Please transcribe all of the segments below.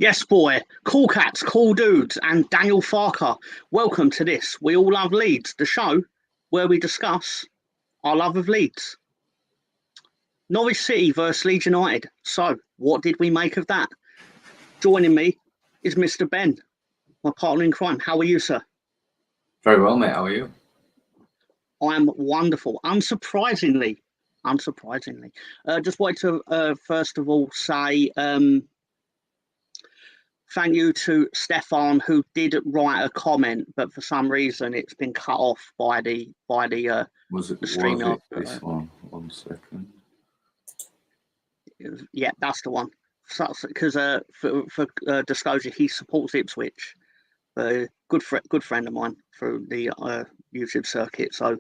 Yes, boy. Cool cats, cool dudes, and Daniel Farker. Welcome to this. We All Love Leeds, the show where we discuss our love of Leeds. Norwich City versus Leeds United. So, what did we make of that? Joining me is Mr. Ben, my partner in crime. How are you, sir? Very well, mate. How are you? I am wonderful. Unsurprisingly. Just wanted to, first of all, say thank you to Stefan, who did write a comment, but for some reason it's been cut off by the stream. Was it this one? 1 second. Yeah, that's the one. Because for disclosure, he supports Ipswich. Good friend of mine through the YouTube circuit. So,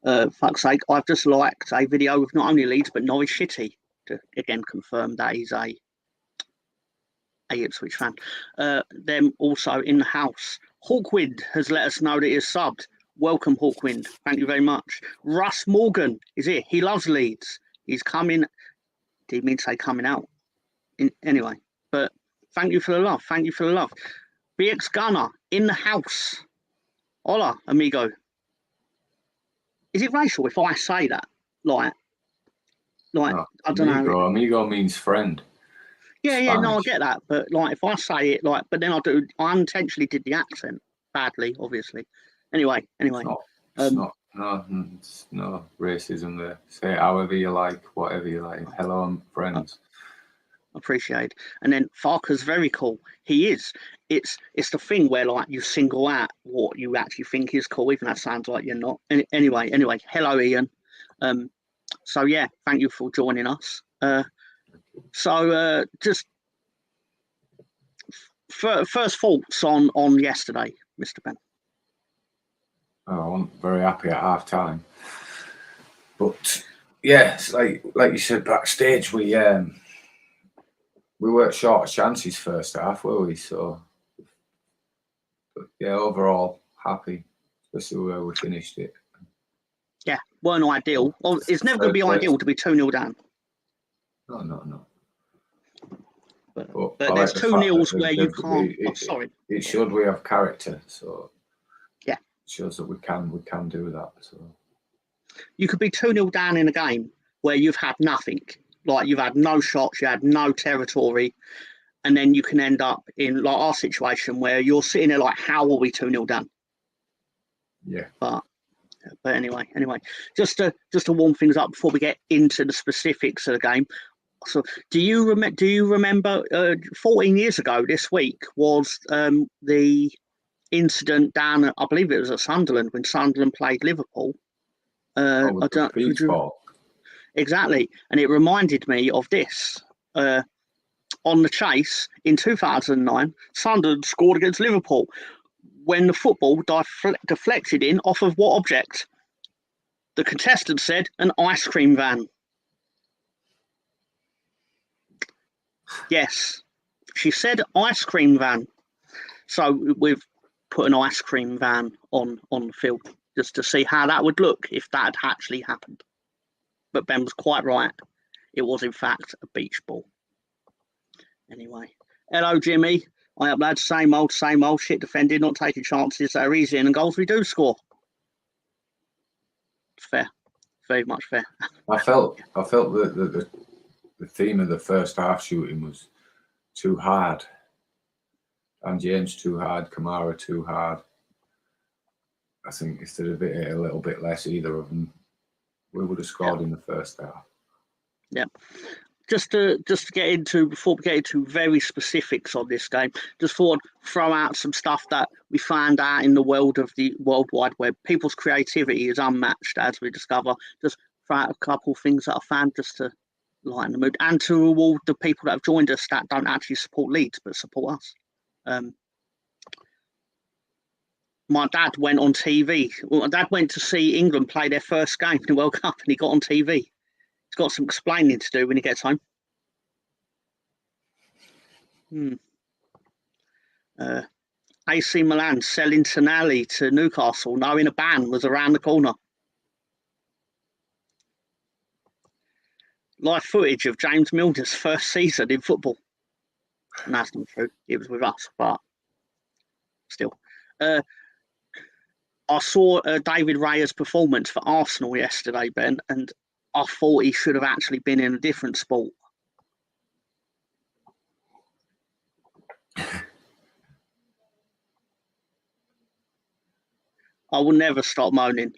fuck's sake, I've just liked a video with not only Leeds but Norwich City to again confirm that he's a Ipswich fan. Them also in the house. Hawkwind has let us know that he's subbed. Welcome, Hawkwind. Thank you very much. Russ Morgan is here. He loves Leeds. He's coming. Did he mean to say coming out? Anyway, but thank you for the love. Thank you for the love. BX Gunner in the house. Hola, amigo. Is it racial if I say that? Like no, I don't know. Amigo means friend. Yeah, no, I get that. But like, if I say it, like, but then I unintentionally did the accent badly, obviously. Anyway. It's no racism there. Say it however you like, whatever you like. Hello, I'm friends. Appreciate. And then Farker's very cool. He is. It's the thing where like you single out what you actually think is cool, even that sounds like you're not. Anyway. Hello, Ian. So yeah, thank you for joining us. So just first thoughts on yesterday, Mr. Ben. I wasn't very happy at half time, but yeah, it's like you said backstage, we weren't short of chances first half, were we? So but yeah, overall happy, especially where we finished it. Yeah, weren't ideal. Well, it's never going to be ideal to be 2-0 down. No. But there's 2-0s where you can't. Sorry. It showed we have character, so yeah, it shows that we can do that. So you could be 2-0 down in a game where you've had nothing, like you've had no shots, you had no territory, and then you can end up in like our situation where you're sitting there like, how are we 2-0 down? Yeah. But anyway, just to warm things up before we get into the specifics of the game. So, do you remember 14 years ago this week was the incident down at, I believe it was at Sunderland when Sunderland played Liverpool. Exactly, and it reminded me of this. On the chase in 2009, Sunderland scored against Liverpool when the football deflected in off of what object? The contestant said an ice cream van. Yes, she said ice cream van. So we've put an ice cream van on the field just to see how that would look if that had actually happened. But Ben was quite right. It was, in fact, a beach ball. Anyway. Hello, Jimmy. I up, lads. Same old shit defending, not taking chances that are easy, and the goals we do score. It's fair. Very much fair. I felt that the theme of the first half shooting was too hard. And James too hard, Kamara too hard. I think instead of it a little bit less, either of them, we would have scored in the first half. Yeah. Just to get into, before we get into very specifics on this game, just thought I'd throw out some stuff that we found out in the world of the World Wide Web. People's creativity is unmatched, as we discover. Just throw out a couple of things that I found just to lighten the mood and to reward the people that have joined us that don't actually support Leeds but support us. My dad went on TV. Well, my dad went to see England play their first game in the World Cup and he got on TV. He's got some explaining to do when he gets home. AC Milan selling Tonali to Newcastle, knowing a ban was around the corner. Live footage of James Milner's first season in football. And that's not true. It was with us, but still. I saw David Raya's performance for Arsenal yesterday, Ben, and I thought he should have actually been in a different sport. I will never stop moaning.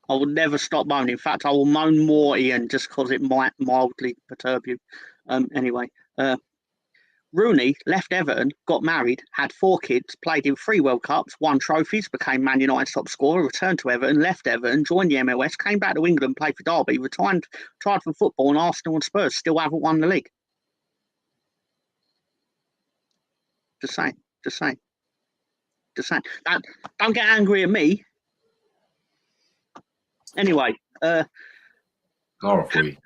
I will never stop moaning. In fact, I will moan more, Ian, just because it might mildly perturb you. Anyway, Rooney left Everton, got married, had 4 kids, played in 3 World Cups, won trophies, became Man United's top scorer, returned to Everton, left Everton, joined the MLS, came back to England, played for Derby, retired, tried for football, and Arsenal and Spurs still haven't won the league. Just saying. Don't get angry at me. Anyway, Nor if we.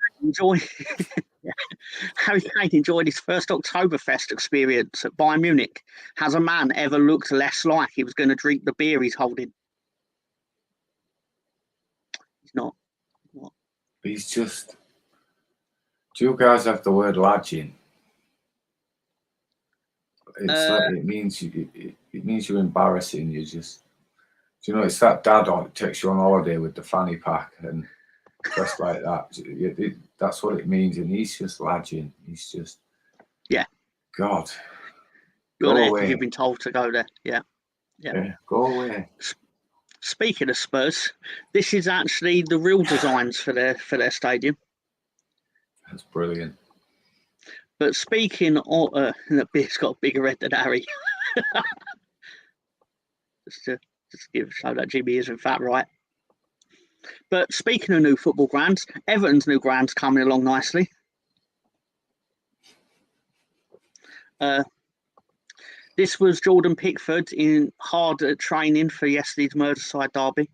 Harry Kane enjoyed his first Oktoberfest experience at Bayern Munich. Has a man ever looked less like he was going to drink the beer he's holding? He's not. What? He's just. Do you guys have the word lodging? It's like it means you're embarrassing. You just, do you know, it's that dad on takes you on holiday with the fanny pack and dressed like that. That's what it means, and he's just lodging. He's just, yeah. God, you're there because you've been told to go there. Yeah, go away. Speaking of Spurs, this is actually the real designs for their stadium. That's brilliant. But speaking of, it's got a bigger head than Harry. just to show that Jimmy is in fact right. But speaking of new football grounds, Everton's new ground's coming along nicely. This was Jordan Pickford in hard training for yesterday's Merseyside derby.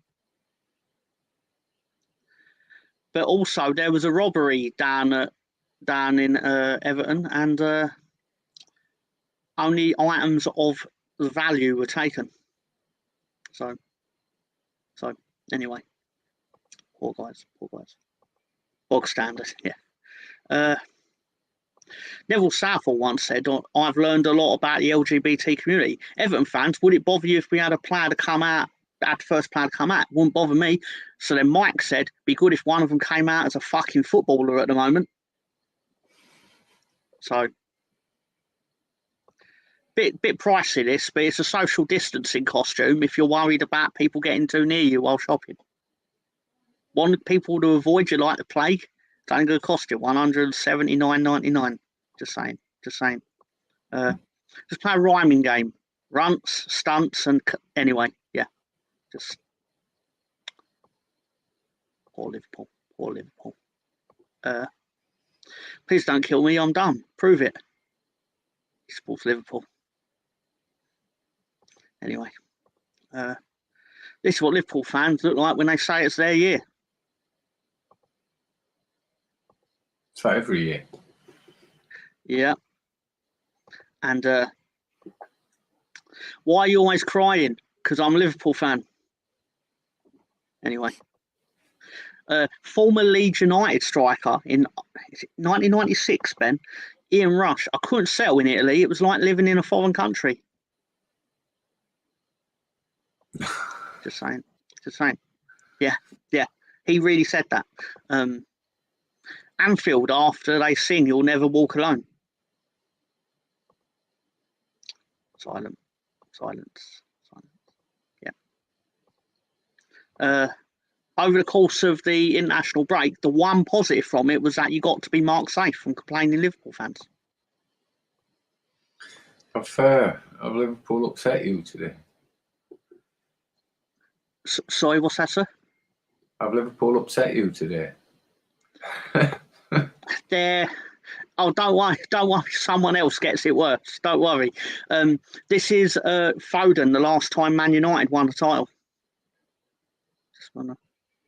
But also there was a robbery down in Everton, and only items of value were taken. So anyway, poor guys. Bog standard, yeah. Neville Southall once said, "I've learned a lot about the LGBT community. Everton fans, would it bother you if we had a player to come out? Had the first player to come out? Wouldn't bother me." So then Mike said, "Be good if one of them came out as a fucking footballer at the moment." So, bit pricey this, but it's a social distancing costume if you're worried about people getting too near you while shopping. Want people to avoid you like the plague? It's only going to cost you $179.99. Just saying. Just play a rhyming game. Runts, stunts, and anyway, yeah. Just poor Liverpool. Please don't kill me. I'm done. Prove it. He supports Liverpool. Anyway, this is what Liverpool fans look like when they say it's their year. It's like every year. Yeah. And why are you always crying? Because I'm a Liverpool fan. Anyway. Former Leeds United striker in 1996, Ben, Ian Rush. I couldn't settle in Italy. It was like living in a foreign country. Just saying. Yeah. He really said that. Anfield, after they sing "You'll Never Walk Alone." Silence. Yeah. Over the course of the international break, the one positive from it was that you got to be marked safe from complaining Liverpool fans. Have Liverpool upset you today? Sorry, what's that, sir? Have Liverpool upset you today? Don't worry. Someone else gets it worse. Don't worry. This is Foden, the last time Man United won the title.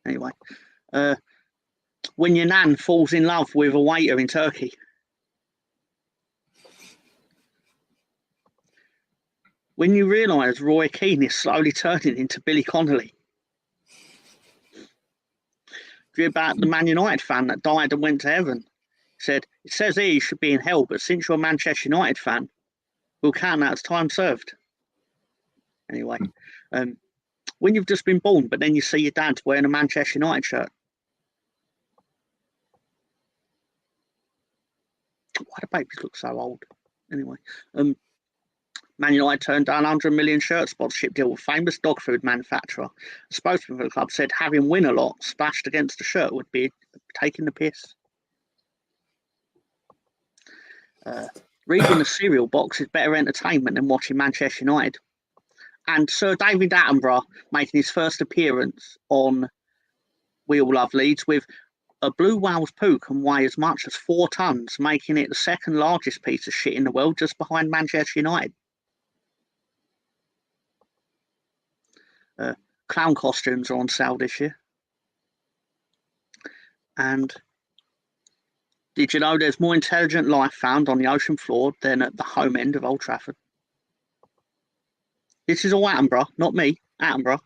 Anyway, when your nan falls in love with a waiter in Turkey. When you realise Roy Keane is slowly turning into Billy Connolly. Do you hear about the Man United fan that died and went to heaven? He said, "It says here you should be in hell, but since you're a Manchester United fan, We'll count that as time served. Anyway, when you've just been born, but then you see your dad wearing a Manchester United shirt. Why do babies look so old? Anyway, Man United turned down 100 million shirt sponsorship deal with famous dog food manufacturer. A spokesman for the club said having win a lot splashed against the shirt would be taking the piss. Reading a cereal box is better entertainment than watching Manchester United. And Sir David Attenborough making his first appearance on We All Love Leeds with a blue whale's poo can weigh as much as 4 tons, making it the second largest piece of shit in the world, just behind Manchester United. Clown costumes are on sale this year. And did you know there's more intelligent life found on the ocean floor than at the home end of Old Trafford? This is all Attenborough, not me, Attenborough.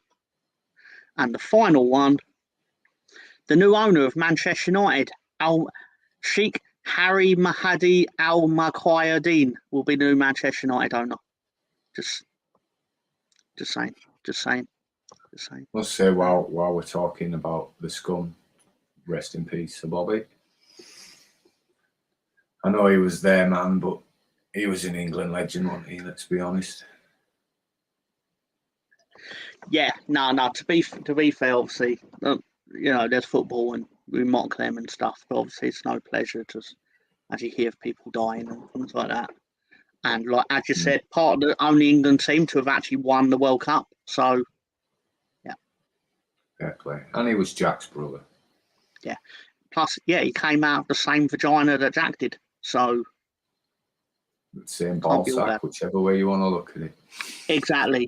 And the final one, the new owner of Manchester United, Sheikh Harry Mahdi Al Makayuddin, will be the new Manchester United owner. Just saying. Must say, while we're talking about the scum, rest in peace, Sir Bobby. I know he was there, man, but he was an England legend, wasn't he? Let's be honest. Yeah, no. To be fair, obviously, there's football and we mock them and stuff, but obviously it's no pleasure to actually hear of people dying and things like that. And like as you said, part of the only England team to have actually won the World Cup. So, yeah. Fair play. And he was Jack's brother. Yeah. Plus, yeah, he came out of the same vagina that Jack did. So. Same ball sack, whichever way you want to look at it. Exactly.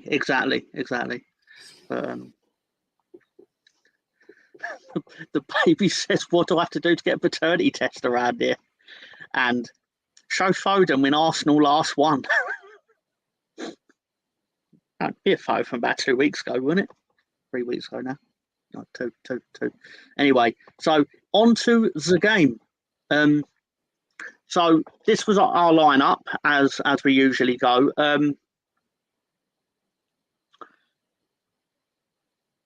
The baby says, "What do I have to do to get a paternity test around here?" And show Foden when Arsenal last won. That'd be a photo from about 2 weeks ago, wouldn't it? 3 weeks ago now. No, two. Anyway, so on to the game. So this was our lineup as we usually go.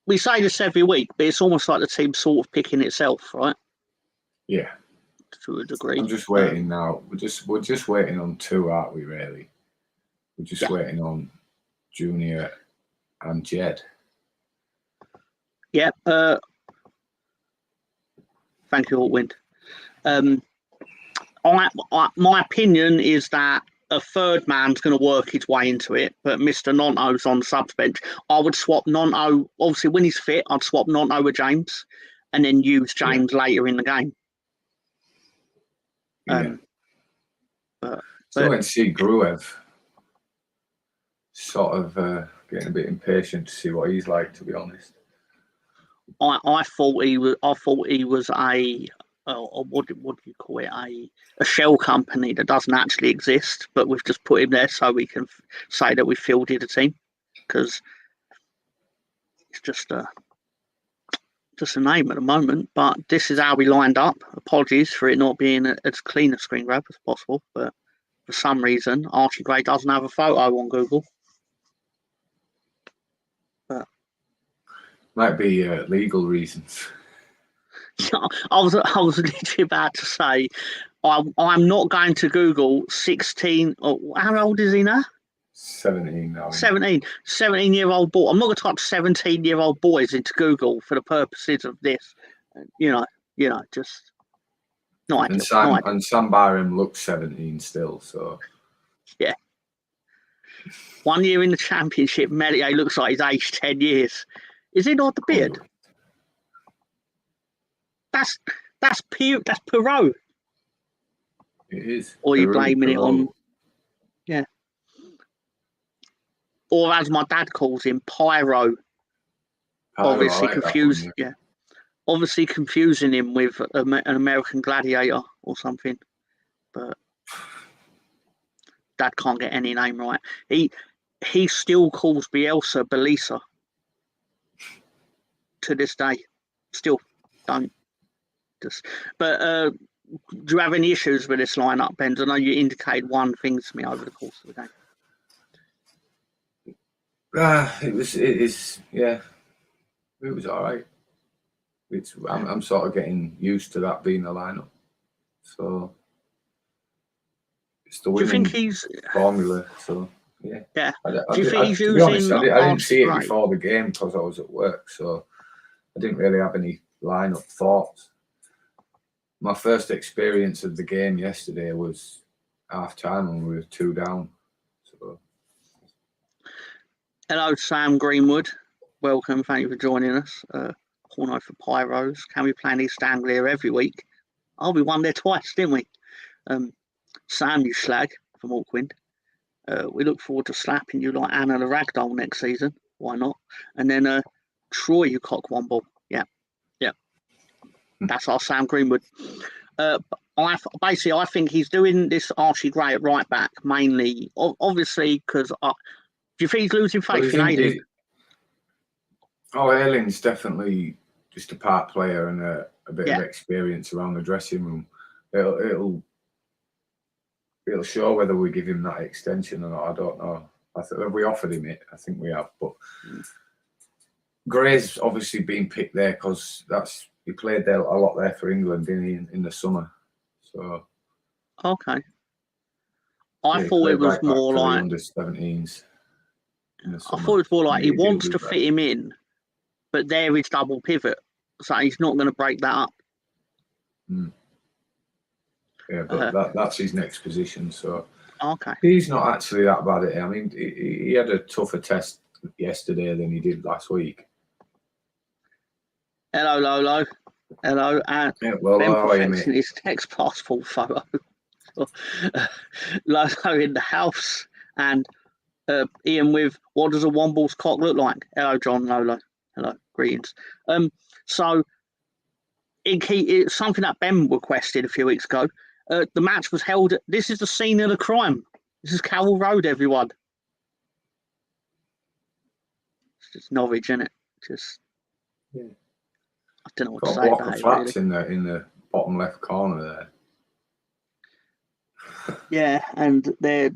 We say this every week, but it's almost like the team's sort of picking itself, right? Yeah. To a degree. I'm just waiting now. We're just waiting on 2, aren't we, really? We're just waiting on Junior and Jed. Yeah. Thank you, Altwind. My opinion is that a third man's going to work his way into it, but Mr. Nonto's on the subs bench. I would swap Nonto, obviously when he's fit, I'd swap Nonto with James and then use James later in the game. Still went to see Gruev. Sort of getting a bit impatient to see what he's like, to be honest. I thought he was a what do you call it? A shell company that doesn't actually exist, but we've just put him there so we can say that we fielded a team, because it's just a name at the moment. But this is how we lined up. Apologies for it not being as clean a screen grab as possible, but for some reason Archie Gray doesn't have a photo on Google. But might be legal reasons. I was literally about to say, I'm not going to Google 16. How old is he now? 17 now. 17-year-old boy. I'm not going to type 17-year-old boys into Google for the purposes of this. Just not ideal. And Sam Byram looks 17 still, so. Yeah. 1 year in the Championship, Melier looks like he's aged 10 years. Is he not the beard? That's Perot. It is. Or are you blaming it on? Yeah. Or as my dad calls him, Pyro. Obviously confused. Yeah. Obviously confusing him with an American Gladiator or something. But Dad can't get any name right. He still calls Bielsa Belisa to this day. Still don't. But do you have any issues with this lineup, Ben? I know you indicated one thing to me over the course of the game. It is, yeah. It was all right. I'm sort of getting used to that being the lineup. So it's the Do you think winning he's? formula. So yeah. Yeah. Do you think he's To be honest, using I didn't see it Gray? before the game because I was at work, so I didn't really have any lineup thoughts. My first experience of the game yesterday was half time and we were 2 down. So Hello, Sam Greenwood. Welcome. Thank you for joining us. Porno for Pyros. Can we play in East Anglia every week? Oh, we won there twice, didn't we? Sam, you slag from Auckland. We look forward to slapping you like Anna the Ragdoll next season. Why not? And then Troy, you cockwomble. Yeah. That's our Sam Greenwood. I think he's doing this Archie Gray at right back mainly, obviously, because do you think he's losing faith in Ailing? Ailing's definitely just a part player and a bit of experience around the dressing room. It'll show whether we give him that extension or not. I don't know. We offered him it. I think we have. But Gray's obviously been picked there because he played there a lot there for England in the summer. So okay. I thought it was more like under-17s. I thought it was more like he wants to fit him in, but there is double pivot, so he's not going to break that up. Yeah, but that's his next position. So okay, he's not actually that bad at it. I mean, he had a tougher test yesterday than he did last week. Hello, Lolo. Hello, and Ben perfecting his text passport photo. Lolo in the house, and Ian with what does a womble's cock look like? Hello, John. Lolo. Hello, greetings. So it's something that Ben requested a few weeks ago. The match was held. This is the scene of the crime. This is Carroll Road, everyone. It's just Norwich, isn't it? Just I don't know what to say block about of it. flats really. in the bottom left corner there. Yeah, and their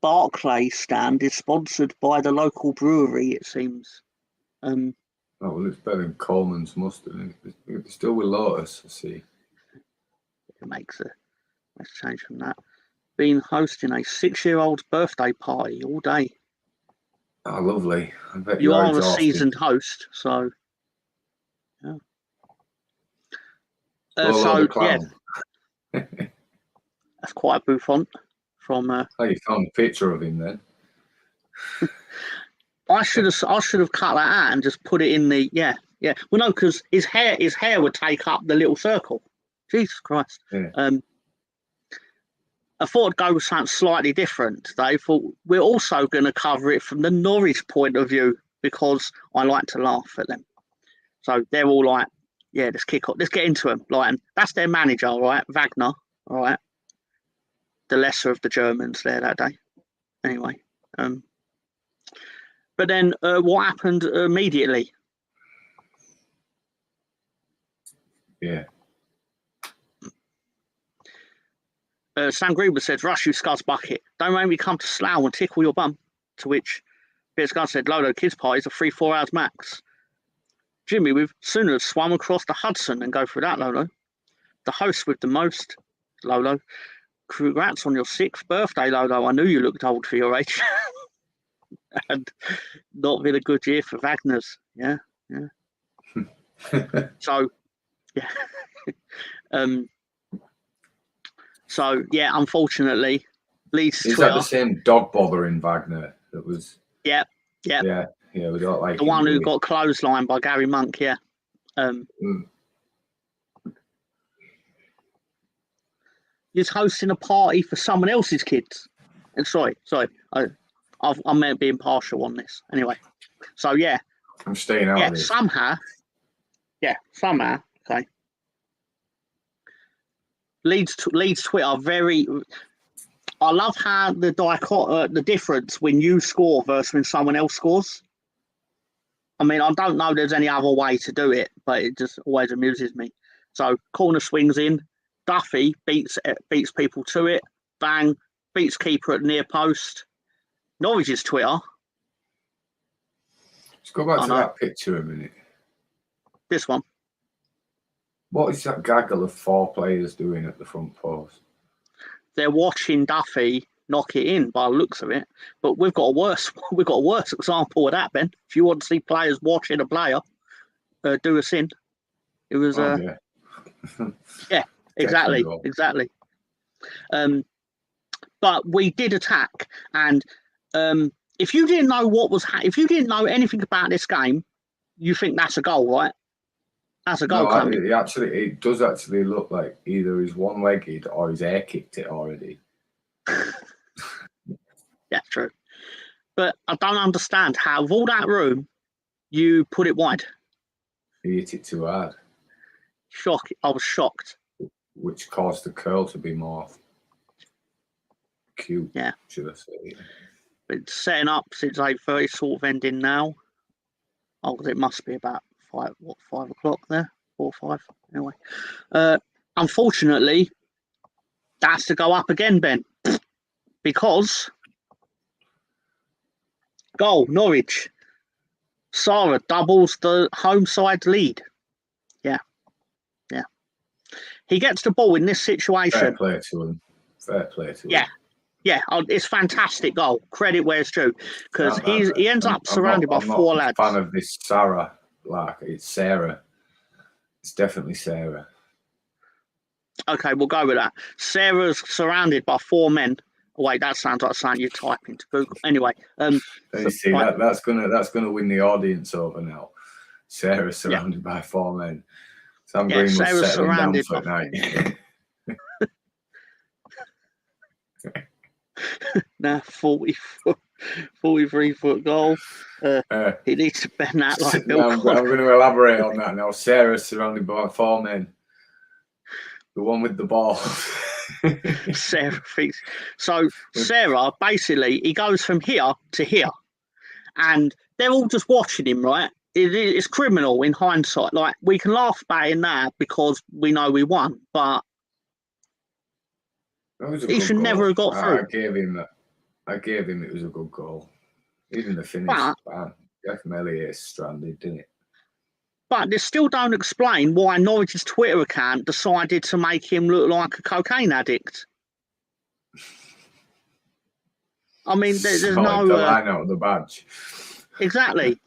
Barclay stand is sponsored by the local brewery. It seems. Oh well, it's better than Coleman's mustard. It's still with Lotus, I see. It makes let's change from that. Been hosting a 6-year-old's birthday party all day. Oh, lovely. I bet you are a seasoned host, so yeah. That's quite a bouffant from. Oh, you found a picture of him then. I should have cut that out and just put it in the yeah. Well, no, because his hair would take up the little circle. Jesus Christ. Yeah. I thought I'd go with something slightly different. They thought we're also going to cover it from the Norwich point of view because I like to laugh at them. So they're all like, yeah, let's kick off. Let's get into them. Like, and that's their manager, all right? Wagner, all right? The lesser of the Germans there that day. Anyway. But then what happened immediately? Yeah. Sam Greenwood said, "Rush, you scuzz bucket. Don't make me come to Slough and tickle your bum." To which Bearscuzz said, "Lolo, kids' parties are 3-4 hours max." Jimmy with sooner swam across the Hudson and go through that, Lolo. The host with the most, Lolo. Congrats on your 6th birthday, Lolo. I knew you looked old for your age. And not been a good year for Wagner's. Yeah. So, yeah. So, yeah, unfortunately, Leeds Is Twitter. that the same dog bothering Wagner that was? Yeah. Yeah, we don't like the one who got clotheslined by Gary Monk, yeah. He's hosting a party for someone else's kids. And sorry, I'm meant being partial on this. Anyway, so yeah. I'm staying out of this. Somehow, okay. Leeds Twitter very. I love how the difference when you score versus when someone else scores. I mean, I don't know there's any other way to do it, but it just always amuses me. So corner swings in, Duffy beats people to it, bang, beats keeper at near post. Norwich's Twitter, Let's go back I to know. that picture a minute. This one. What is that gaggle of 4 players doing at the front post? They're watching Duffy knock it in by the looks of it. But we've got a worse example of that, Ben. If you want to see players watching a player do a sin, it was yeah. yeah, exactly. But we did attack, and if you didn't know if you didn't know anything about this game, you think that's a goal, right? That's a goal coming. It does actually look like either he's one-legged or he's air kicked it already. Yeah, true. But I don't understand how, with all that room, you put it wide. He hit it too hard. I was shocked. Which caused the curl to be more cute. Yeah. Should I say? It's setting up since 8:30, sort of ending now. Oh, it must be about 5 o'clock there, 4 or 5. Anyway, unfortunately, that's to go up again, Ben, because goal Norwich. Sarah doubles the home side lead. Yeah. He gets the ball in this situation. Fair play to him. Yeah, it's fantastic goal. Credit where it's due, because he ends up surrounded by 4 lads. I'm not a fan of this Sarah. Like, it's Sarah. It's definitely Sarah. Okay, we'll go with that. Sarah's surrounded by 4 men. Oh, wait, that sounds like something you type into Google. Anyway, you see, right. that's gonna win the audience over now. Sarah's surrounded by 4 men. Sam Green was settling down for night. Now 43-foot goal. He needs to bend that like I'm going to elaborate on that now. Sarah's surrounded by 4 men. The one with the ball. Sarah thinks so. Sarah basically, he goes from here to here, and they're all just watching him, right? It's criminal in hindsight. Like, we can laugh about it now because we know we won, but he should never have got through. I gave him it was a good goal. Even the finish, definitely is stranded, didn't it? But they still don't explain why Norwich's Twitter account decided to make him look like a cocaine addict. I mean, there's no the line out of the badge. Exactly.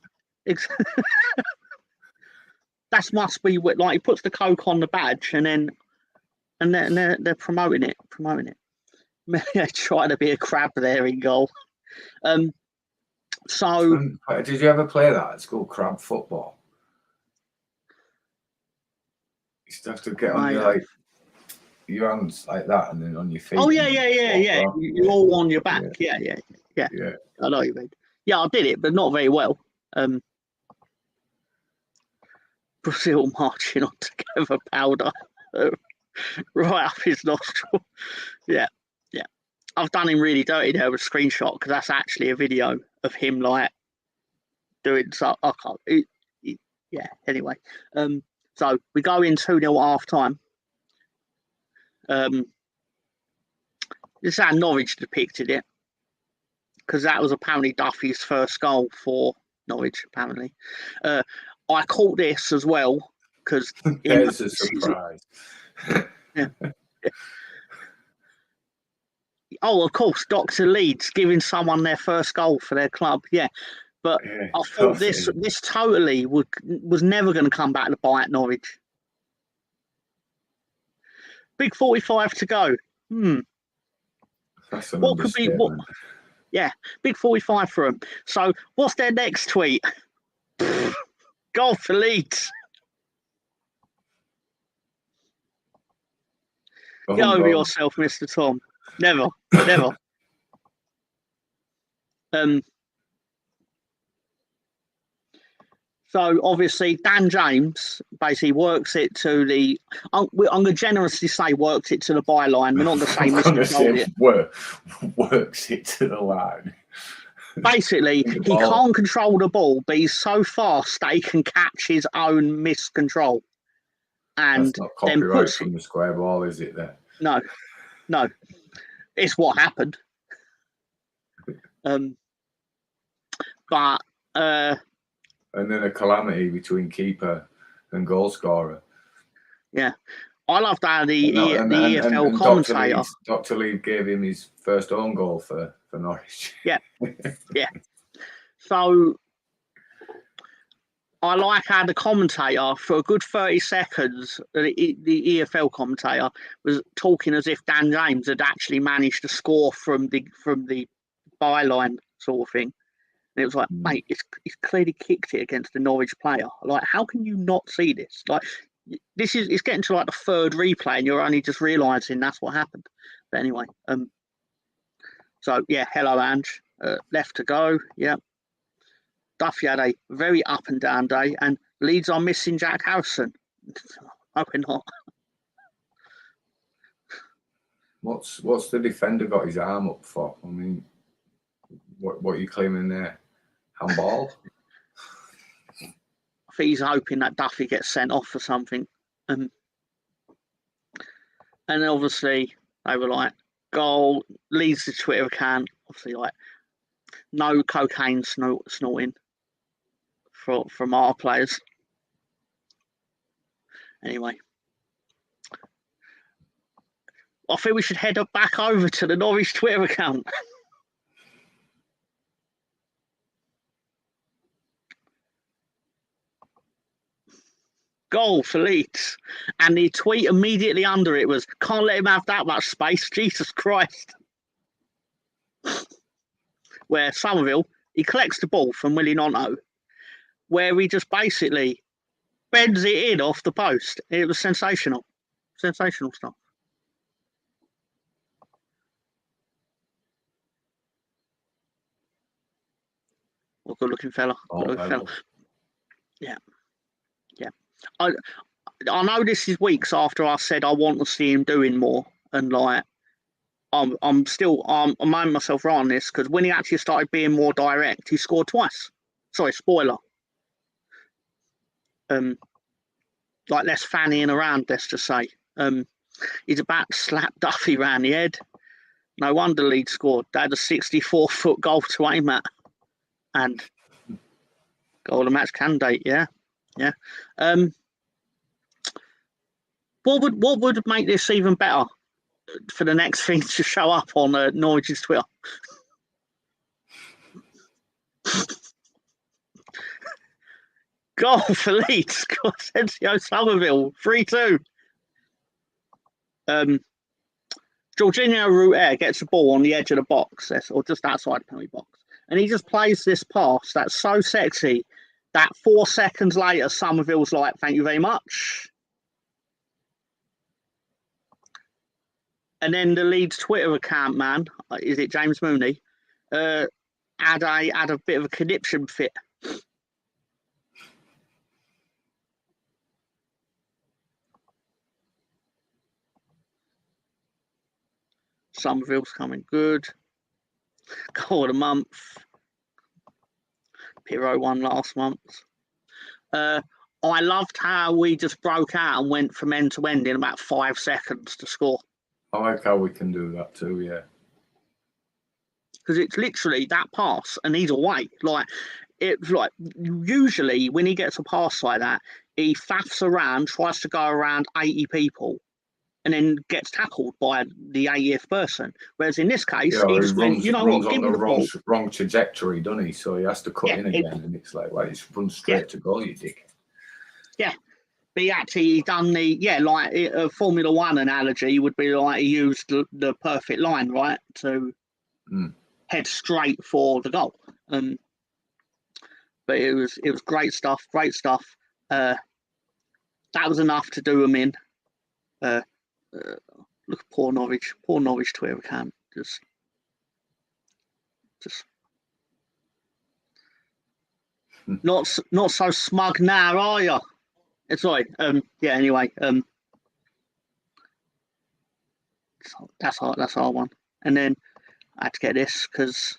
That must be what, like, he puts the coke on the badge, and then they're promoting it. They're trying to be a crab there in goal. So did you ever play that at school? Crab football. You used to have to get on your hands like that, and then on your feet. Oh yeah. You're all on your back. Yeah. I know what you mean. Yeah, I did it, but not very well. Brazil marching on together powder right up his nostril. Yeah. I've done him really dirty there with a screenshot, because that's actually a video of him like doing so. I can't. Anyway, so we go in 2-0 at half time. This is how Norwich depicted it, because that was apparently Duffy's first goal for Norwich. Apparently, I caught this as well because there's a surprise. Yeah. Oh, of course, Dr. Leeds giving someone their first goal for their club. Yeah, but I thought this totally was never going to come back to bite Norwich. Big 45 to go. That's an what could be what? Yeah, big 45 for them. So what's their next tweet? Goal for Leeds. Get over yourself, Mr. Tom. Never. So obviously Dan James basically works it to the. I'm going to generously say works it to the byline. We're not going to say miscontrolled it. Works it to the line. Basically, he can't control the ball, but he's so fast that he can catch his own miscontrol. And that's not copyright from the square ball, is it? There. No. It's what happened. But And then a calamity between keeper and goal scorer. Yeah. I loved how the And EFL commentator. Dr. Leeds gave him his first own goal for Norwich. Yeah. Yeah. So I like how the commentator, for a good 30 seconds, the EFL commentator was talking as if Dan James had actually managed to score from the byline sort of thing. And it was like, mate, he's clearly kicked it against the Norwich player. Like, how can you not see this? Like, it's getting to like the third replay, and you're only just realising that's what happened. But anyway, so yeah, hello, Ange. Left to go. Yeah. Duffy had a very up and down day, and Leeds are missing Jack Harrison. No, we're not. What's the defender got his arm up for? I mean, what are you claiming there? Handball? I think he's hoping that Duffy gets sent off for something. And obviously, they were like, goal, Leeds the Twitter account, obviously, like, no cocaine snorting from our players. Anyway, I think we should head back over to the Norwich Twitter account. Goal for Leeds. And the tweet immediately under it was, can't let him have that much space, Jesus Christ. Where Somerville, he collects the ball from Willie Nonto, where he just basically bends it in off the post. It was sensational. Sensational stuff. Well, good looking fella. Good looking fella. Yeah. Yeah. I know this is weeks after I said I want to see him doing more, and like I'm minding myself right on this, because when he actually started being more direct, he scored twice. Sorry, spoiler. Like less fannying around, let's just say. He's about to slap Duffy round the head. No wonder Leeds scored. They had a 64-foot goal to aim at, and goal of the match candidate. Yeah. What would make this even better for the next thing to show up on Norwich's Twitter? Goal for Leeds. Asensio Somerville, 3-2. Jorginho Rutter gets the ball on the edge of the box, or just outside the penalty box, and he just plays this pass that's so sexy that 4 seconds later, Somerville's like, thank you very much. And then the Leeds Twitter account, man, is it James Mooney, had a bit of a conniption fit. Somerville's coming good. Goal of the month. Pirro won last month. I loved how we just broke out and went from end to end in about 5 seconds to score. I like how we can do that too, yeah. Because it's literally that pass and he's away. Like, it's like usually when he gets a pass like that, he faffs around, tries to go around 80 people, and then gets tackled by the 80th person. Whereas in this case, he just went, you know what, give me the ball. Wrong trajectory, doesn't he? So he has to cut in again, and it's like, well, he's run straight to goal, you dick. Yeah. But he actually done like a Formula One analogy would be like he used the perfect line, right, to head straight for the goal. But it was great stuff. That was enough to do him in. Look at poor Norwich Twitter account. Just not so smug now, are you? It's right. Anyway, that's our one. And then I had to get this because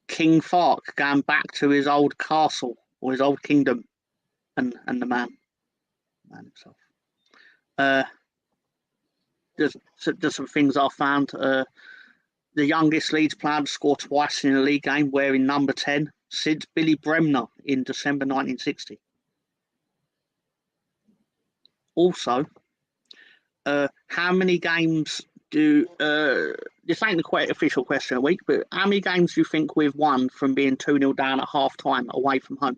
King Fark going back to his old castle or his old kingdom, and the man himself. There's some things I found. The youngest Leeds player to score twice in a league game wearing number 10. since Billy Bremner in December 1960. Also, how many games do this ain't the quite official question of the week, but how many games do you think we've won from being 2-0 down at half time away from home?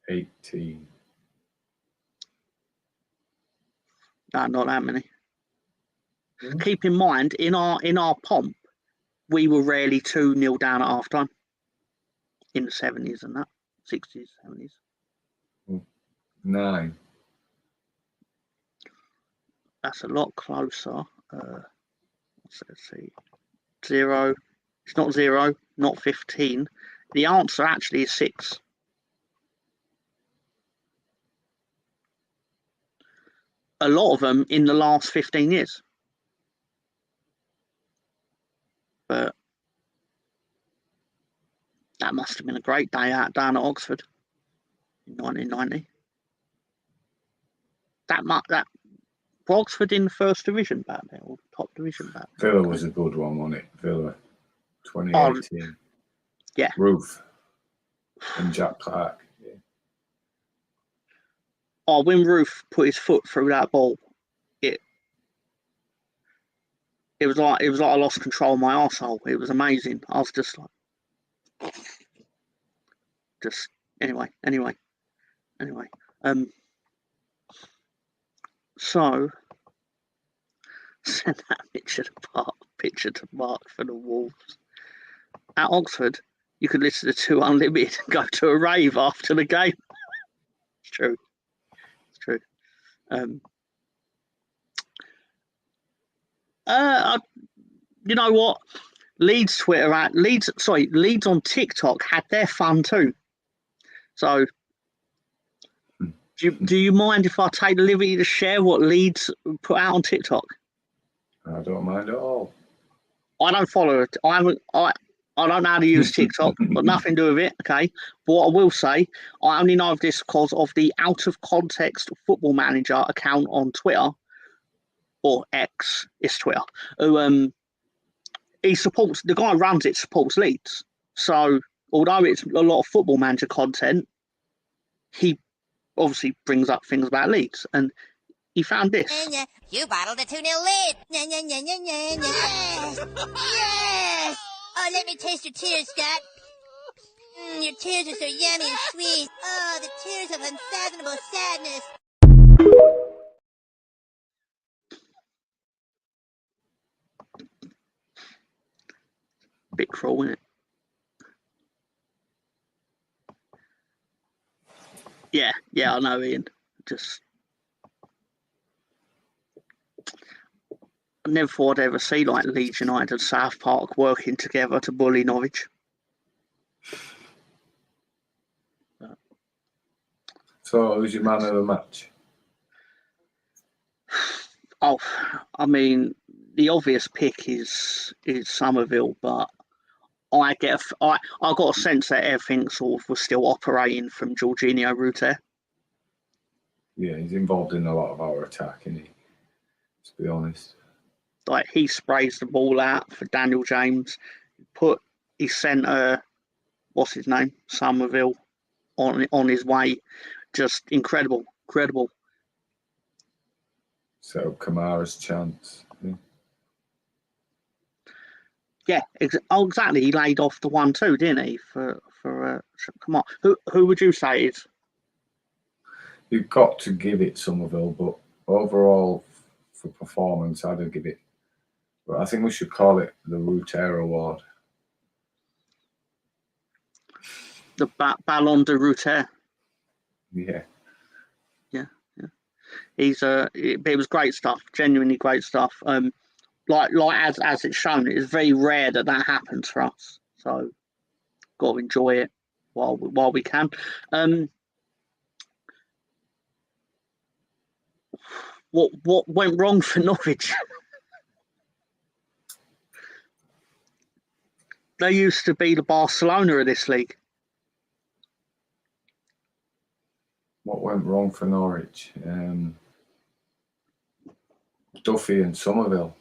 18. No, not that many. Keep in mind, in our pomp, we were rarely 2-0 down at half time in the 70s and that, 60s, 70s. 9. That's a lot closer. Let's see. 0. It's not 0, not 15. The answer actually is 6. A lot of them in the last 15 years. But that must have been a great day out down at Oxford in 1990. That Oxford in the first division back there, or top division back there. Villa was a good one, wasn't it? Villa, 2018. Yeah. Roof and Jack Clark. Yeah. Oh, when Roof put his foot through that ball, it was like I lost control of my arsehole. It was amazing. I was just like, anyway. So send that picture to Mark for the Wolves. At Oxford, you could listen to 2 Unlimited and go to a rave after the game. It's true. You know what? Leeds on TikTok had their fun too. So, do you mind if I take the liberty to share what Leeds put out on TikTok? I don't mind at all. I don't follow it. I don't know how to use TikTok. Got nothing to do with it. Okay, but what I will say, I only know of this because of the Out of Context Football Manager account on Twitter, or X. It's Twitter. Who he supports, the guy who runs it supports Leeds. So although it's a lot of Football Manager content, he obviously brings up things about Leeds, and he found this. You bottled a 2-0 lead. Yes. Yes. Oh, let me taste your tears, Scott. Your tears are so yummy and sweet. Oh, the tears of unfathomable sadness. Bit cruel, isn't it? Yeah, I know, Ian. I never thought I'd ever see like Leeds United and South Park working together to bully Norwich. So, who's your man of the match? Oh, I mean, the obvious pick is Somerville, but I got a sense that everything sort of was still operating from Jorginho Rutter. Yeah, he's involved in a lot of our attack, isn't he? To be honest. Like, he sprays the ball out for Daniel James. He sent what's his name, Somerville, on his way. Just incredible. Set up Kamara's chance. Yeah, exactly. He laid off the 1-2, didn't he? For come on, who would you say is? You've got to give it Somerville, but overall, for performance, I'd give it. But I think we should call it the Rutter Award. The Ballon de Rutter. Yeah. It was great stuff. Genuinely great stuff. Like as it's shown, it's very rare that happens for us. So, got to enjoy it while we can. What went wrong for Norwich? They used to be the Barcelona of this league. What went wrong for Norwich? Duffy and Somerville.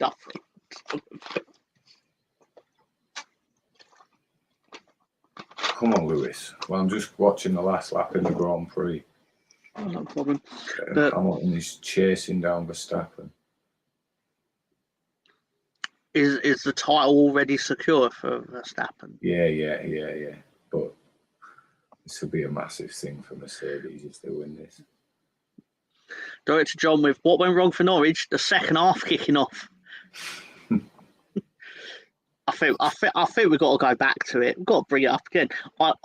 Duffy. Come on, Lewis. Well, I'm just watching the last lap in the Grand Prix. Oh, no problem. Hamilton is chasing down Verstappen. Is the title already secure for Verstappen? Yeah. But this will be a massive thing for Mercedes if they win this. Director John with what went wrong for Norwich? The second half kicking off. I think we've got to go back to it. We've got to bring it up again.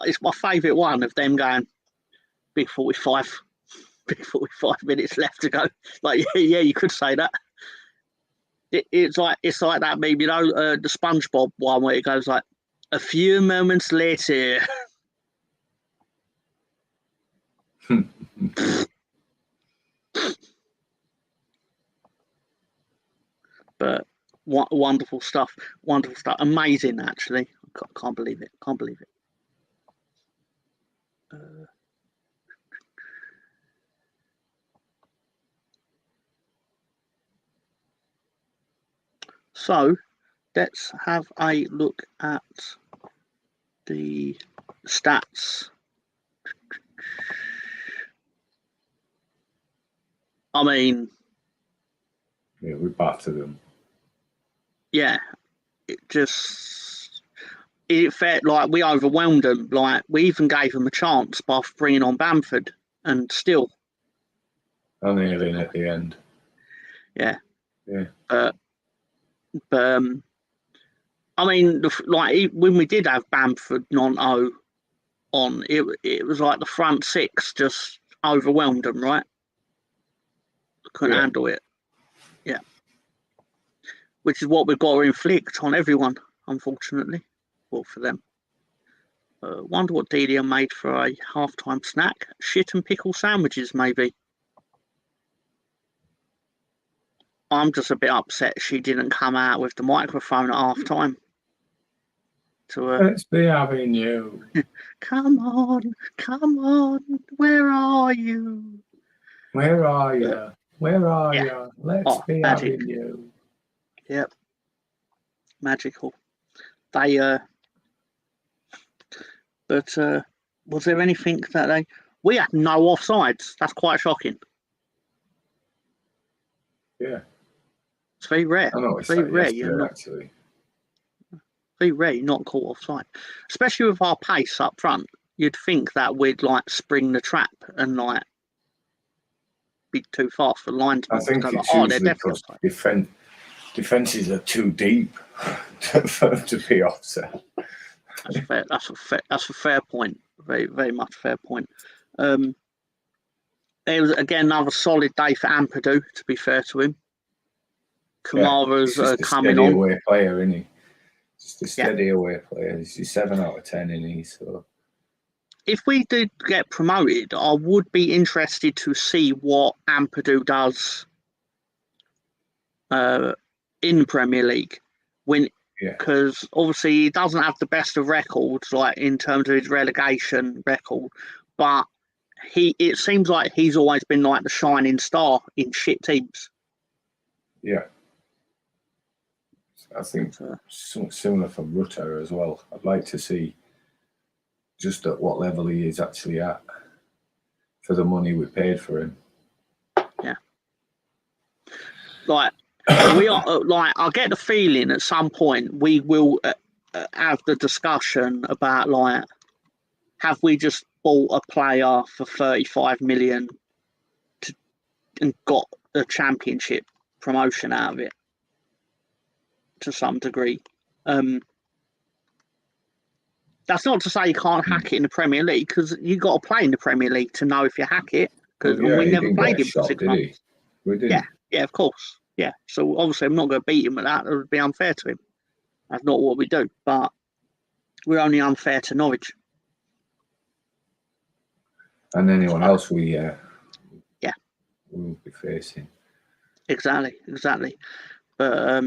It's my favourite one of them going big 45 minutes left to go. Like yeah, you could say that. It's like that meme, you know, the SpongeBob one where it goes like a few moments later. But wonderful stuff, amazing actually. Can't believe it. So let's have a look at the stats. I mean, yeah, we battered them. Yeah, it felt like we overwhelmed them. Like we even gave them a chance by bringing on Bamford, and still. And nearly in at the end. Yeah. Yeah. I mean, like when we did have Bamford non-O on, it was like the front six just overwhelmed them, right? Couldn't handle it. Yeah. Which is what we've got to inflict on everyone, unfortunately. Well, for them. Wonder what Delia made for a half-time snack. Shit and pickle sandwiches, maybe. I'm just a bit upset she didn't come out with the microphone at half-time. Let's be having you. Come on, where are you? Where are you? Let's be magic. having you. Yep. Magical. They but was there anything that we had no offsides? That's quite shocking. Yeah. It's very rare. I know it's very rare, actually. Very rare you're not caught offside. Especially with our pace up front. You'd think that we'd like spring the trap and like be too fast for linesmen. I think it's usually because defences are too deep to be offside. That's a fair point. Very, very much fair point. It was again another solid day for Ampadu, to be fair to him. Kamara's coming on. Away player, isn't he? Just a steady away player. He's 7 out of 10, isn't he? So if we did get promoted, I would be interested to see what Ampadu does in the Premier League. Because obviously he doesn't have the best of records, like in terms of his relegation record, but it seems like he's always been like the shining star in shit teams. Yeah. I think something similar for Rutter as well. I'd like to see just at what level he is actually at for the money we paid for him. Yeah. Like, we are like, I get the feeling at some point we will have the discussion about like, have we just bought a player for 35 million and got a championship promotion out of it to some degree? That's not to say you can't hack it in the Premier League, because you got to play in the Premier League to know if you hack it. Because we never played him for 6 months. We didn't. Yeah, of course. Yeah, so obviously I'm not going to beat him at that. It would be unfair to him. That's not what we do. But we're only unfair to Norwich. And anyone else we will be facing. Exactly. But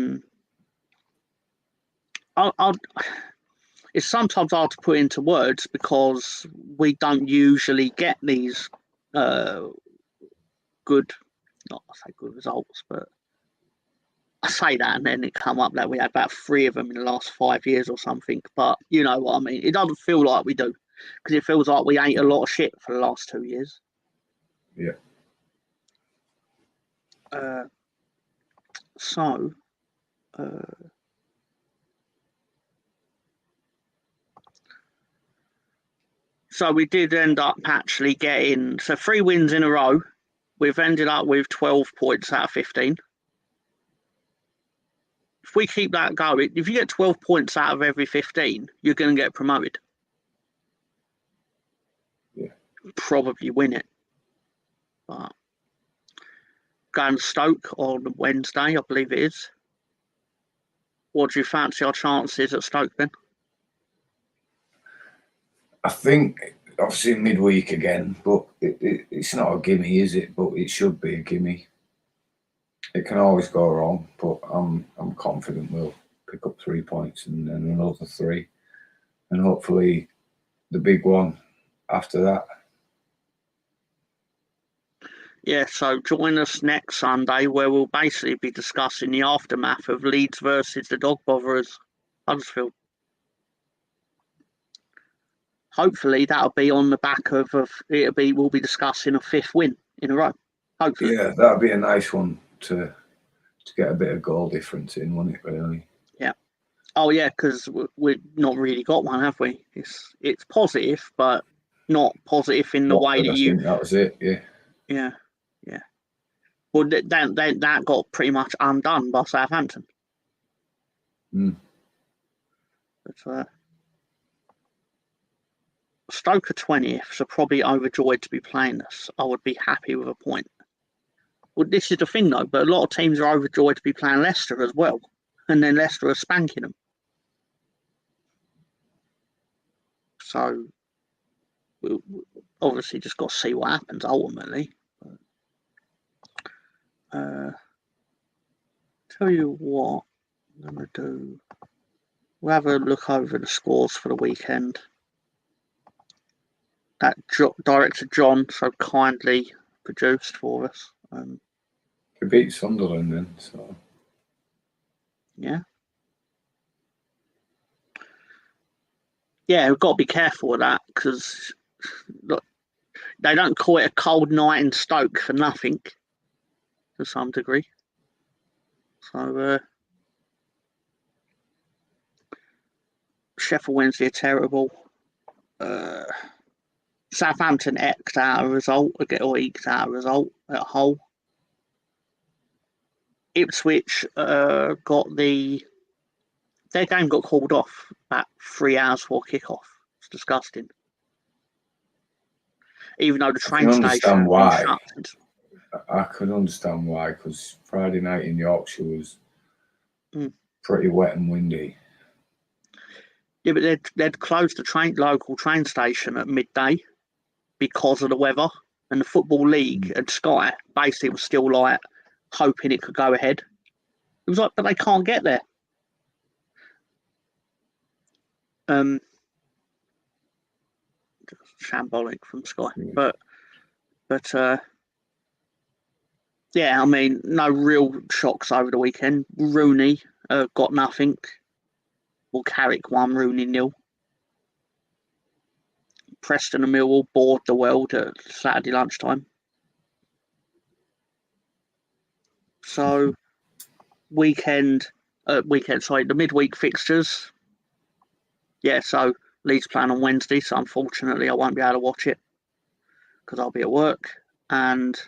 it's sometimes hard to put into words because we don't usually get these good results, but I say that, and then it come up that we had about 3 of them in the last 5 years or something. But you know what I mean. It doesn't feel like we do, because it feels like we ate a lot of shit for the last 2 years. Yeah. So we did end up actually getting 3 wins in a row. We've ended up with 12 points out of 15. If we keep that going, if you get 12 points out of every 15, you're going to get promoted. Yeah. Probably win it. But going to Stoke on Wednesday, I believe it is. What do you fancy our chances at Stoke then? I think obviously midweek again, but it's not a gimme, is it? But it should be a gimme. It can always go wrong, but I'm confident we'll pick up 3 points and then another 3, and hopefully the big one after that. Yeah, so join us next Sunday, where we'll basically be discussing the aftermath of Leeds versus the Dog Botherers, Huddersfield. Hopefully that'll be on the back of we'll be discussing a 5th win in a row. Hopefully. Yeah, that'll be a nice one to get a bit of goal difference in, won't it, really? Yeah. Oh yeah, because we've not really got one, have we? It's positive, but not positive in the way that I think that was it. Yeah. Yeah. Yeah. Well, that got pretty much undone by Southampton. But Stoke are 20th, so probably overjoyed to be playing us. I would be happy with a point. Well, this is the thing though, but a lot of teams are overjoyed to be playing Leicester as well, and then Leicester are spanking them. So we obviously just got to see what happens ultimately. Tell you what I'm going to do. We'll have a look over the scores for the weekend. That director John so kindly produced for us. They beat Sunderland then, so yeah. Yeah, we've got to be careful with that, because look, they don't call it a cold night in Stoke for nothing, to some degree. So Sheffield Wednesday are terrible. Southampton eked out a result, or eked out a result at Hull. Ipswich their game got called off about 3 hours before kickoff. It's disgusting. Even though the train station had been shut. I could understand why, because Friday night in Yorkshire was pretty wet and windy. Yeah, but they'd closed the local train station at midday because of the weather, and the Football League and Sky basically was still like hoping it could go ahead. It was like, but they can't get there. Shambolic from Sky, but yeah, I mean, no real shocks over the weekend. Rooney got nothing. Well, Carrick won, Rooney 0. Preston and Millwall bored the world at Saturday lunchtime. So the midweek fixtures. Yeah, so Leeds playing on Wednesday, so unfortunately I won't be able to watch it because I'll be at work. And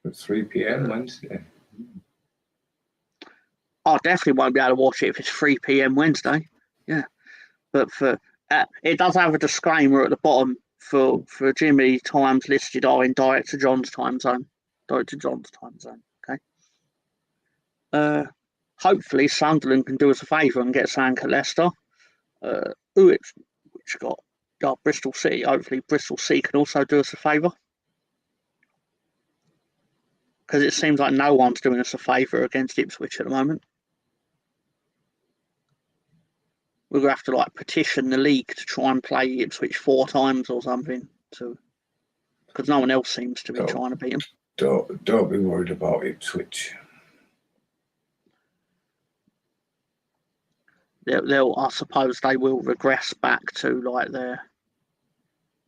at 3 p.m. Wednesday. I definitely won't be able to watch it if it's 3 p.m. Wednesday. Yeah, but it does have a disclaimer at the bottom for Jimmy. Times listed are in Director John's time zone. Okay. Hopefully Sunderland can do us a favour and get something at Leicester. Which got Bristol City. Hopefully Bristol City can also do us a favour, because it seems like no one's doing us a favour against Ipswich at the moment. We're going to have to petition the league to try and play Ipswich 4 times or something, because no one else seems to be trying to beat them. Don't be worried about Ipswich. I suppose they will regress back to like their,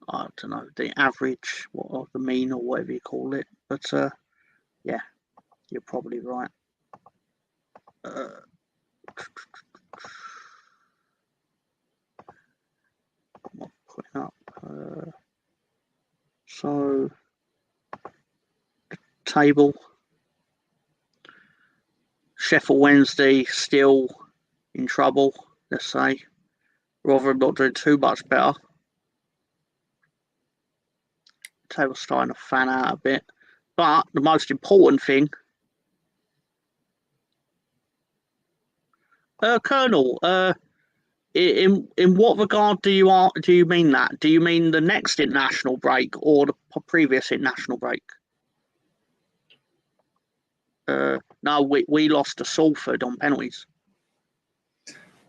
I don't know, the average or the mean or whatever you call it. But yeah, you're probably right. I'm putting up. So table. Sheffield Wednesday still in trouble, let's say. Rotherham not doing too much better. Table's starting to fan out a bit. But the most important thing, Colonel, in what regard do you mean that? Do you mean the next international break or the previous international break? No, we lost to Salford on penalties.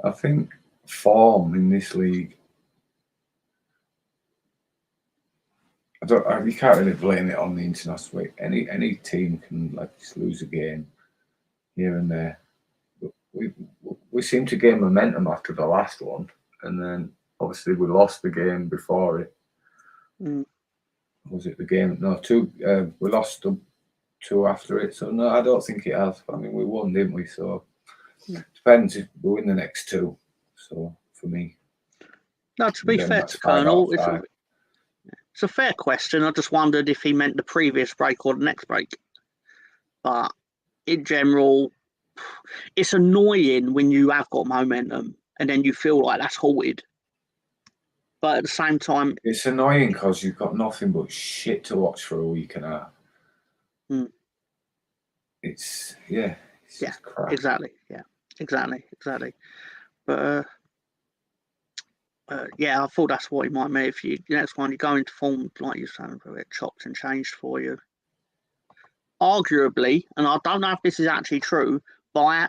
I think form in this league, you can't really blame it on the international week. Any team can like just lose a game here and there. But we seem to gain momentum after the last one, and then obviously we lost the game before it. Was it the game? No, two. We lost the two after it. So no, I don't think it has. I mean, we won, didn't we? So depends if we win the next two. So for me, no. To be fair to Colonel, it's a fair question. I just wondered if he meant the previous break or the next break. But in general, it's annoying when you have got momentum and then you feel like that's halted. But at the same time, it's annoying because you've got nothing but shit to watch for a week and a half. It's just crap. Exactly. Yeah, exactly. But yeah, I thought that's what he might mean. If the next one you go into form, like you're saying, it chopped and changed for you. Arguably, and I don't know if this is actually true, but I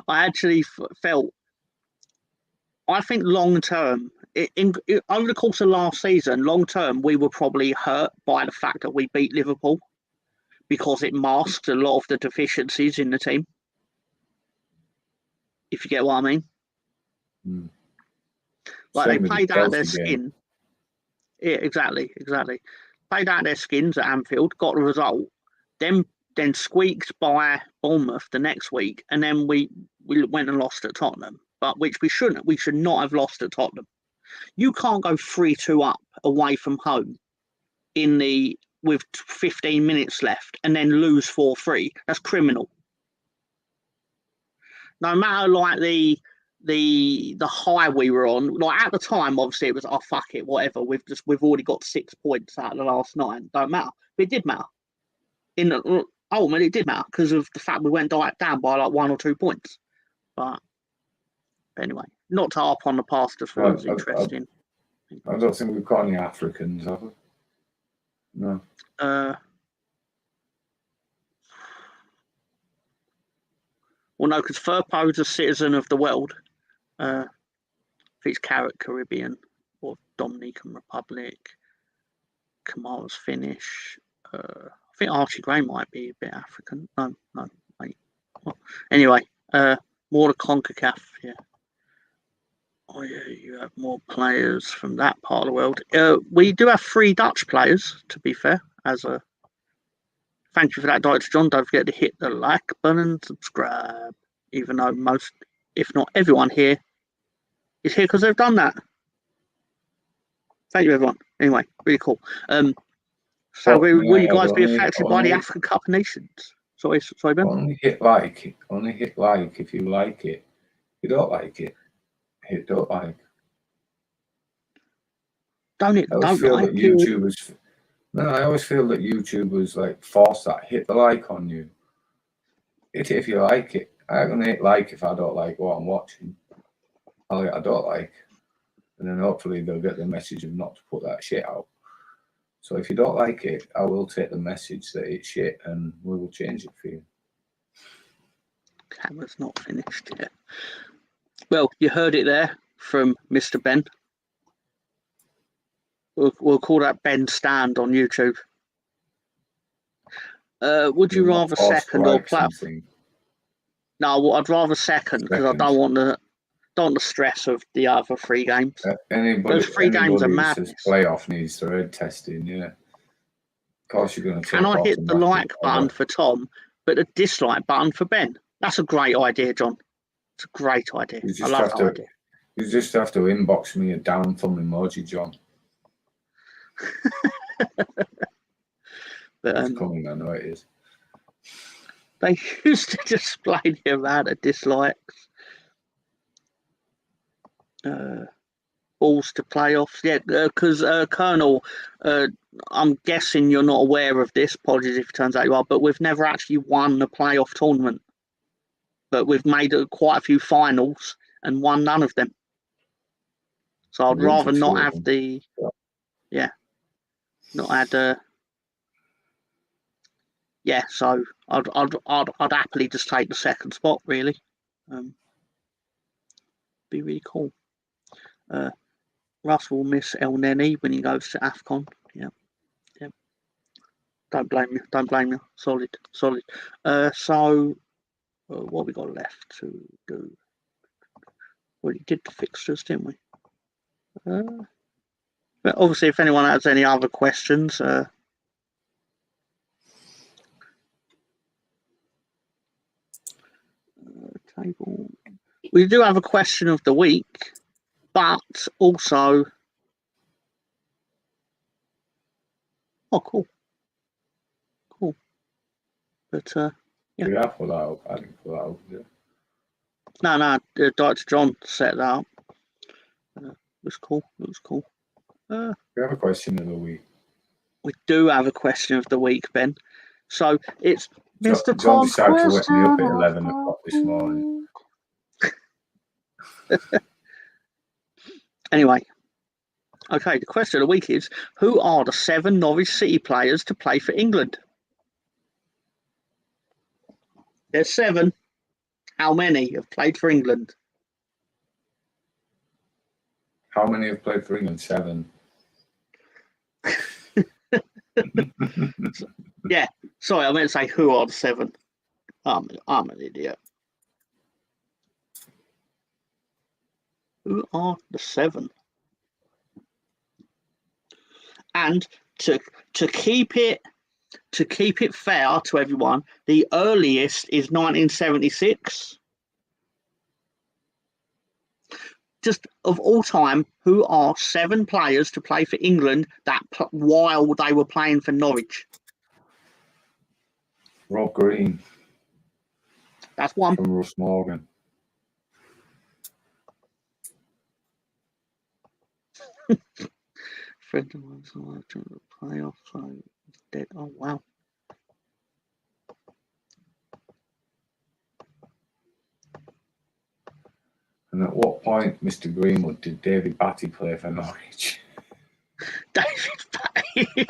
actually felt. I think long term, over the course of last season, long term, we were probably hurt by the fact that we beat Liverpool because it masked a lot of the deficiencies in the team. If you get what I mean. Like they played out their skin. Yeah, exactly. Played out their skins at Anfield, got the result, then squeaked by Bournemouth the next week, and then we went and lost at Tottenham. But which we shouldn't. We should not have lost at Tottenham. You can't go 3-2 up away from home with 15 minutes left and then lose 4-3. That's criminal. No matter like the high we were on, like at the time, obviously it was fuck it, whatever. We've already got 6 points out of the last 9. Don't matter. But it did matter. It did matter because of the fact we went down by like 1 or 2 points. But anyway, not to harp on the past as well. It's interesting. I don't think we've got any Africans, have we? No. Well, no, because Firpo's a citizen of the world. I think it's Caribbean or Dominican Republic. Kamara's Finnish. I think Archie Gray might be a bit African. No, wait. Well, anyway, more the CONCACAF, yeah. Oh, yeah, you have more players from that part of the world. We do have 3 Dutch players, to be fair. Thank you for that, Dr. John. Don't forget to hit the like button and subscribe. Even though most, if not everyone here, is here because they've done that. Thank you, everyone. Anyway, really cool. So will you guys be affected by the African Cup of Nations? Sorry, Ben? Only hit like. Only hit like if you like it. If you don't like it, hit don't like. I always feel that YouTubers like force that hit the like on you. Hit it if you like it. I'm gonna hit like if I don't like what I'm watching. I don't like, and then hopefully they'll get the message of not to put that shit out. So if you don't like it, I will take the message that it's shit, and we will change it for you. Camera's not finished yet. Well, you heard it there from Mr. Ben. We'll call that Ben Stand on YouTube. Would you rather second or platform? No, well, I'd rather second because I don't want the stress of the other 3 games. Those 3 games are who madness. says playoff needs their head testing, yeah. Of course you're going to Can I hit the like button for Tom, but the dislike button for Ben? That's a great idea, John. It's a great idea. I love that idea. You just have to inbox me a down thumb emoji, John. But, it's coming, I know it is. They used to display the amount of dislikes. Balls to playoffs, yeah, because Colonel, I'm guessing you're not aware of this. Apologies if it turns out you are, but we've never actually won a playoff tournament. But we've made quite a few finals and won none of them. So I'd rather not have the, not had yeah. So I'd happily just take the second spot. Really, be really cool. Russ will miss El Neni when he goes to AFCON. Yeah. Don't blame you. Solid. So what we got left to do? We did the fixtures, didn't we? But obviously, if anyone has any other questions, table. We do have a question of the week, but also, cool. But yeah, I put that up. I didn't put that up. Yeah. No, Dr. John set that up. It was cool. We have a question of the week. We do have a question of the week, Ben. So it's Mr. John Tom's decided question. to wake me up at 11 o'clock this morning. Anyway, okay, the question of the week is, who are the 7 Norwich City players to play for England? There's 7. How many have played for England? How many have played for England? 7. Yeah, sorry, I meant to say who are the 7. I'm an idiot. Who are the 7? And to keep it fair to everyone, the earliest is 1976. Just of all time, who are 7 players to play for England while they were playing for Norwich? Rob Green. That's one. From Russ Morgan. Friend of mine's to the playoffs, so it's dead. Oh wow. And at what point, Mr. Greenwood, did David Batty play for Norwich? David Batty.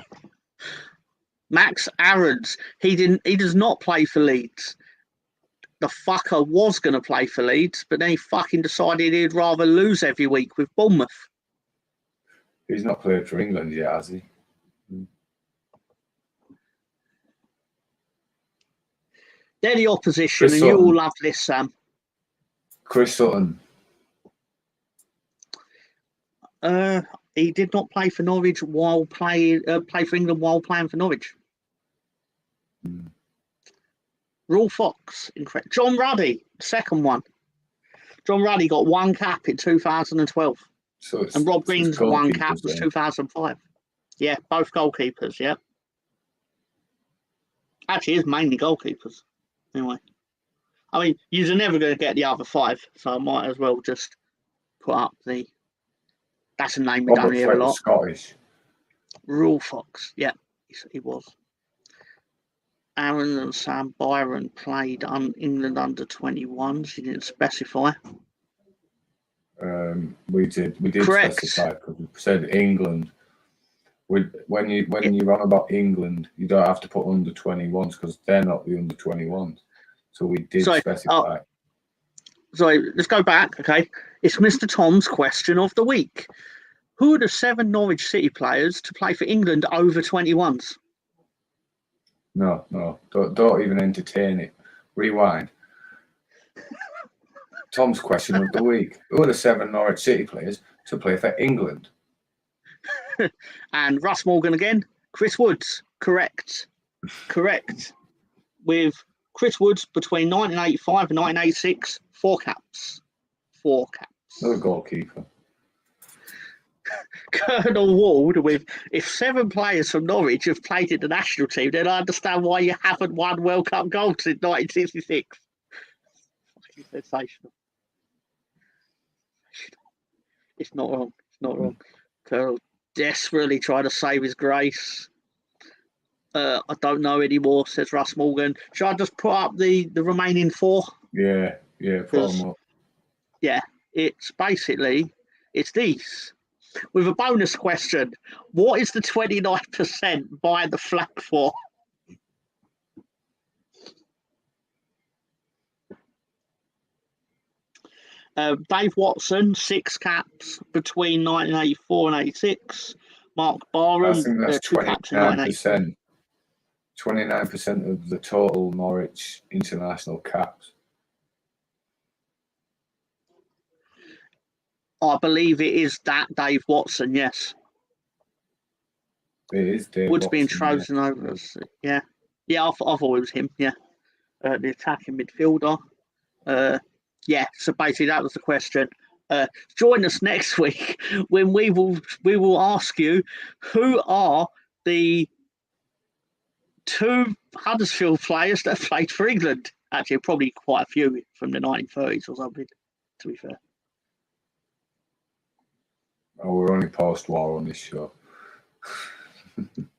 Max Aarons. He does not play for Leeds. The fucker was going to play for Leeds, but then he fucking decided he'd rather lose every week with Bournemouth. He's not played for England yet, has he? They're the opposition, and you all love this, Sam. Chris Sutton. He did not play for Norwich while play for England while playing for Norwich. Raw Fox, incorrect. John Ruddy, second one. John Ruddy got 1 cap in 2012. And Rob Green's 1 cap was 2005. Yeah, both goalkeepers, yeah. Actually, it's mainly goalkeepers. Anyway. I mean, you're never going to get the other 5, so I might as well just put up the... That's a name we don't hear a lot. Scottish. Raw Fox, yeah, he was. Aaron and Sam Byron played England under 21s. He didn't specify. We did Correct. Specify because we said England. When you're on about England, you don't have to put under 21s because they're not the under 21s. So we did specify. Sorry, let's go back. Okay, it's Mr. Tom's question of the week. Who are the 7 Norwich City players to play for England over 21s? No, don't even entertain it. Rewind. Tom's question of the week. Who are the 7 Norwich City players to play for England? And Russ Morgan again. Chris Woods. Correct. With Chris Woods between 1985 and 1986, 4 caps. Another goalkeeper. Colonel Ward with, if 7 players from Norwich have played in the national team, then I understand why you haven't won World Cup gold since 1966. Fucking sensational. It's not wrong. Colonel desperately trying to save his grace. I don't know anymore, says Russ Morgan. Should I just put up the remaining 4? Yeah, put them up. Yeah, it's basically, it's these. With a bonus question, what is the 29% buying the flag for? Dave Watson, 6 caps between 1984 and 86. Mark Barham, I think that's 2 caps in 1980. 29% of the total Norwich international caps. I believe it is that Dave Watson, yes. It is Dave Woods Watson, being chosen over us. Yeah, I thought it was him, yeah. The attacking midfielder. So basically that was the question. Join us next week when we will ask you who are the 2 Huddersfield players that played for England. Actually, probably quite a few from the 1930s or something, to be fair. Oh, we're only post-war on this show. In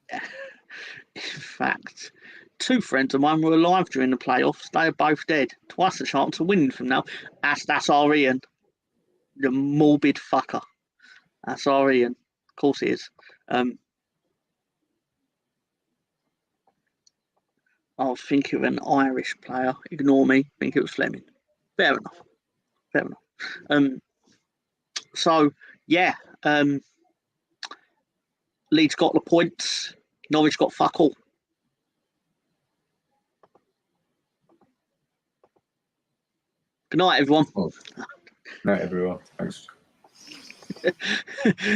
fact, 2 friends of mine were alive during the playoffs. They are both dead. Twice the chance of winning from now. That's our Ian. The morbid fucker. That's our Ian. Of course he is. I was thinking of an Irish player. Ignore me. I think it was Fleming. Fair enough. So, yeah. Leeds got the points. Norwich got fuck all. Good night, everyone. Night, everyone. Thanks.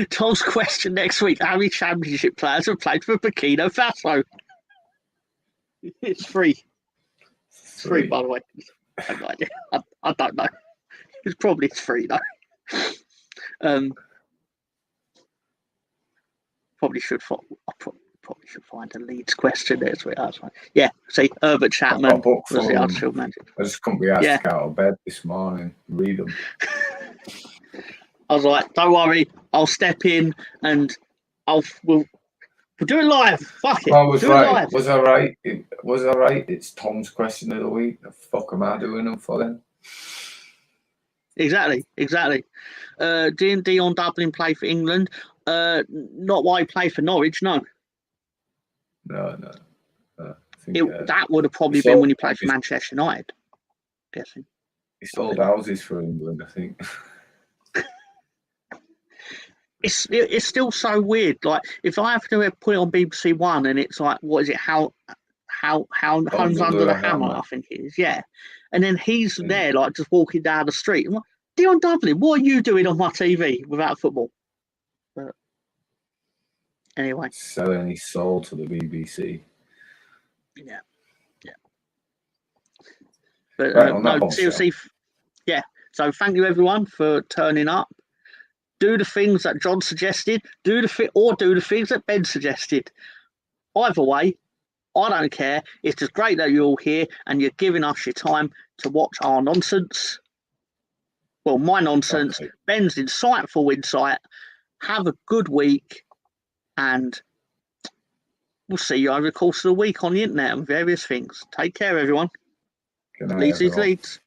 Tom's question next week. How many Championship players have played for Burkina Faso? It's 3. It's 3, by the way. I have no idea. I don't know. It's probably 3, though. Probably should find a Leeds question there. Yeah, see, Herbert Chapman was the Huddersfield manager. I just couldn't be asked to get out of bed this morning, read them. I was like, don't worry, I'll step in and we'll do it live. Fuck it. I was do right. It live. Was I right? Was I right? It's Tom's question of the week. The fuck am I doing them for then? Exactly. Didn't Dion Dublin play for England? Not why he played for Norwich, no. No. I think, that would have probably been when he played for Manchester United. I'm guessing. He sold houses for England, I think. It's still so weird. Like, if I have to put it on BBC One and it's like, what is it? How Homes Under the Hammer, I think it is. Yeah. And then he's there, like, just walking down the street. I'm like, Dion Dublin, what are you doing on my TV without football? But anyway. Selling his soul to the BBC. Yeah. But no, seriously, yeah. So thank you everyone for turning up. Do the things that John suggested. Do the things that Ben suggested. Either way, I don't care. It's just great that you're all here and you're giving us your time to watch our nonsense. Well, my nonsense. Okay. Ben's insightful insight. Have a good week, and we'll see you over the course of the week on the internet and various things. Take care, everyone. Good night, Leeds everyone. Leeds.